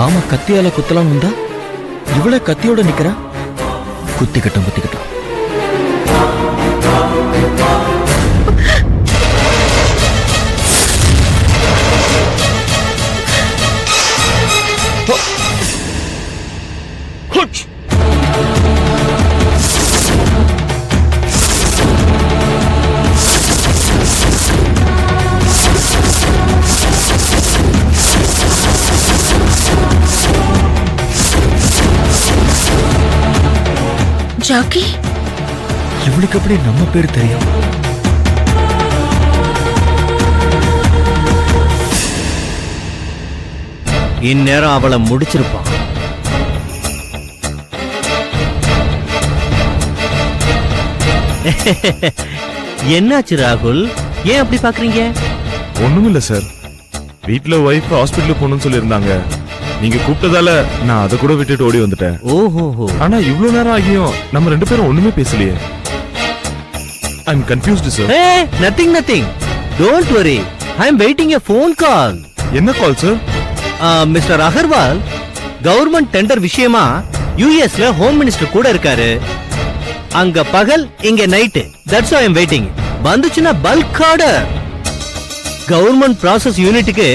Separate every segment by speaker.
Speaker 1: நாம கத்தியால குத்தலாம் வந்தா இவ்வளவு கத்தியோட நிக்கிறா. குத்திக்கட்டும் குத்திக்கட்டும்.
Speaker 2: ஜாக்கி,
Speaker 1: இவளுக்கு எப்படி நம்ம பேர் தெரியும்?
Speaker 3: இந்நேரம் அவளை முடிச்சிருப்பான். என்னாச்சு ராகுல், ஏன் அப்படி பாக்குறீங்க?
Speaker 4: ஒண்ணுமில்ல சார், வீட்டுல ஒய்ஃப் ஹாஸ்பிட்டலுக்கு போகணும்னு சொல்லியிருந்தாங்க. நீங்க கூப்பிட்டதால நான் அதை கூட விட்டுட்டு ஓடி வந்துட்டேன்.
Speaker 3: ஓஹோ,
Speaker 4: ஆனா இவ்வளவு நேரம் ஆகியும் நம்ம ரெண்டு பேரும் ஒண்ணுமே பேசலையே. I am confused sir.
Speaker 3: Nothing nothing, don't worry, I am waiting a phone call.
Speaker 4: என்ன call sir?
Speaker 3: Mister Agarwal government tender விஷயமா யுஎஸ்ல ஹோம் மினிஸ்டர் கூட இருக்காரு. அங்க பகல், இங்க night. That's why I am waiting. வந்துச்சுன்னா பல்க் ஆர்டர். கவர்மெண்ட் ப்ராசஸ் யூனிட்டுக்கு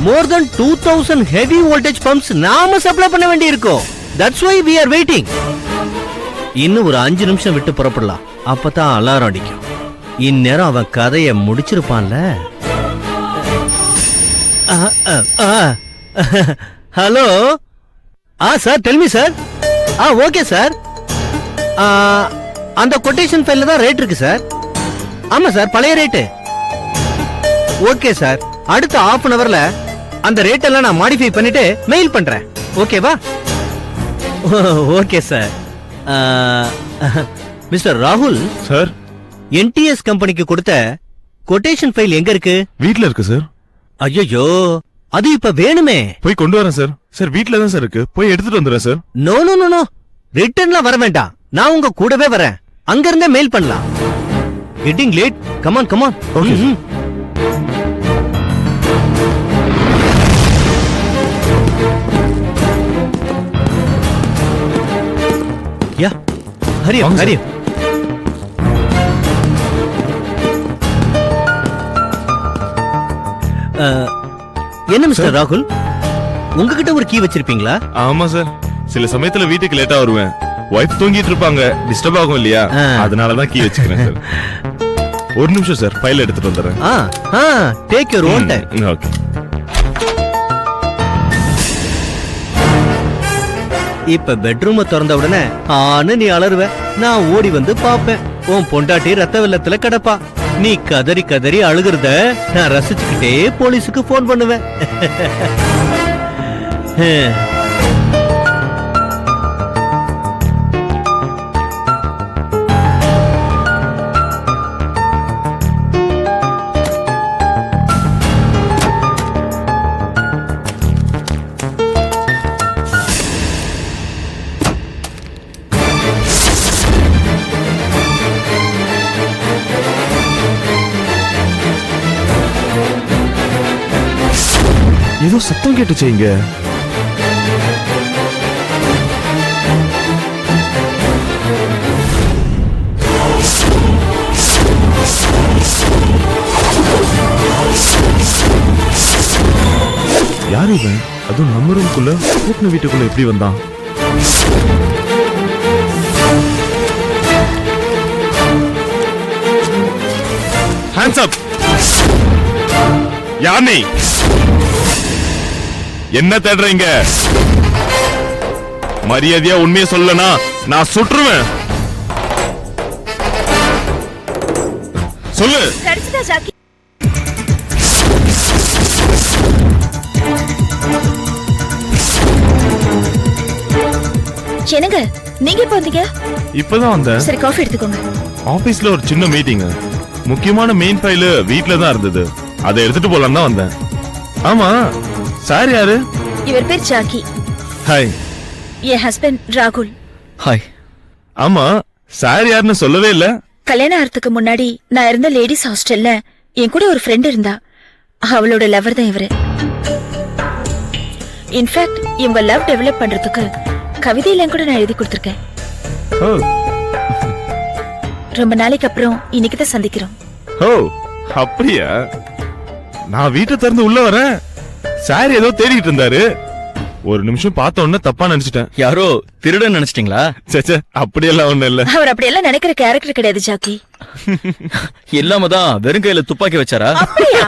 Speaker 3: more than 2000 heavy voltage pumps நாம சப்ளை பண்ண வேண்டி இருக்கும். That's why we are waiting. இன்னும் ஒரு 5 நிமிஷம் விட்டு புறப்படலாம், அப்பதான் அலாரம் அடிக்கும். இந்நேரம் அவன் கதையை முடிச்சிருப்பான்ல. Hello. Sir, tell me sir. Okay sir. அந்த கொட்டேஷன் ஃபைல்ல தான் ரேட் இருக்கு சார். ஆமா சார், பழைய ரேட்டு. ஓகே சார், அடுத்த half an hourல அந்த ரேட் எல்லாம் நான் மாடிஃபை பண்ணிட்டு மெயில் பண்றேன். ஓகேவா? Okay sir. மிஸ்டர் ராகுல்
Speaker 4: சார்,
Speaker 3: என்டிஎஸ் கம்பெனிக்கு கொடுத்த கொட்டேஷன் ஃபைல் எங்க இருக்கு?
Speaker 4: வீட்ல இருக்கு சார்.
Speaker 3: ஐயோ, அது இப்ப வேணுமே.
Speaker 4: போய் கொண்டு வரேன் சார். சார், வீட்ல தான் சார் இருக்கு, போய் எடுத்துட்டு வந்துடுறேன் sir.
Speaker 3: No no no no, ரிட்டர்ன்லாம் வர வேண்டாம், நான் உங்க கூடவே வரேன். அங்க இருந்தே மெயில் பண்ணலாம். Getting late. Come on come on.
Speaker 4: Okay.
Speaker 3: Yeah, hurry up hurry up. என்ன மிஸ்டர் ராகுல், உங்ககிட்ட ஒரு கீ வச்சிருப்பீங்களா?
Speaker 4: ஆமா சார், சில சமயத்துல வீட்டுக்கு லேட்டா வருவேன். வைஃப் தூங்கிட்டு இருப்பாங்க, டிஸ்டர்ப் ஆகும் இல்லையா, அதனாலதான் கீ வச்சுக்கிறேன் சார். ஒரு நிமிஷம் சார், ஃபைல் எடுத்துட்டு வந்துடுறேன்.
Speaker 3: Take your own time.
Speaker 4: Okay.
Speaker 3: இப்ப பெட்ரூம திறந்த உடனே ஆனு நீ அலறுவ, நான் ஓடி வந்து பாப்பேன். உன் பொண்டாட்டி ரத்த வெள்ளத்துல கிடப்பா. நீ கதறி கதறி அழுகிறத நான் ரசிச்சுக்கிட்டே போலீஸுக்கு போன் பண்ணுவேன்.
Speaker 4: ஏதோ சத்தம் கேட்டுச்சு இங்க. யாரு இவன்? அதுவும் நம்ம ரூம்குள்ள, கூட்டின வீட்டுக்குள்ள எப்படி வந்தான்? Hands up. யார் நீ? என்ன தேடுறீங்க? மரியாதையா உண்மையை சொல்லனா நான் சுற்றுவேன். சொல்லு.
Speaker 2: என்னங்க நீங்க எப்ப வந்தீங்க?
Speaker 4: இப்பதான் வந்தேன்.
Speaker 2: சரி, காஃபி எடுத்துக்கோங்க.
Speaker 4: ஆபீஸ்ல ஒரு சின்ன மீட்டிங், முக்கியமான மெயின் ஃபைல் வீட்ல தான் இருந்தது, அதை எடுத்துட்டு போலாம் தான் வந்தேன். ஆமா, சார் யாரு?
Speaker 2: இவர் பேர் ஜாக்கி.
Speaker 4: ஹாய்.
Speaker 2: என் ஹஸ்பண்ட் ராகுல்.
Speaker 1: ஹாய்.
Speaker 4: ஆமா, சார் யாருன்னு சொல்லவே இல்ல.
Speaker 2: கல்யாணம் ஆகிறதுக்கு முன்னாடி நான் இருந்த லேடிஸ் ஹாஸ்டல்ல என் கூட ஒரு ஃப்ரெண்ட் இருந்தா, அவளோட லவர் தான் இவரு. இன்ஃபேக்ட் இவங்க லவ் டெவலப் பண்றதுக்கு கவிதையெல்லாம் கூட நான் எழுதி கொடுத்திருக்கேன்.
Speaker 4: ஓ
Speaker 2: ரொம்ப நாளைக்கு அப்புறம் இன்னைக்கு தான் சந்திக்கிறோம்.
Speaker 4: ஓ அப்படியா? நான் வீட்டை திறந்து உள்ள வரேன், சார் ஏதோ தேடிட்டு இருந்தாரு. ஒரு நிமிஷம் பார்த்த உடனே தப்பா நினைச்சிட்டேன்.
Speaker 1: யாரோ திருடன் நினைச்சிட்டீங்களா?
Speaker 4: சேச்சே, அப்படியெல்லாம் ஒண்ணு இல்ல.
Speaker 2: அவர் அப்படியெல்லாம் நினைக்கிற கேரக்டர் கிடையாது ஜாக்கி.
Speaker 1: இல்லாம தான் வெறும் கையில துப்பாக்கி வச்சாரா?
Speaker 2: அப்படியா?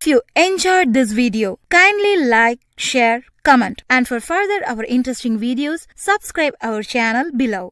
Speaker 5: If you enjoyed this video, kindly like, share, comment, and for further our interesting videos, subscribe our channel below.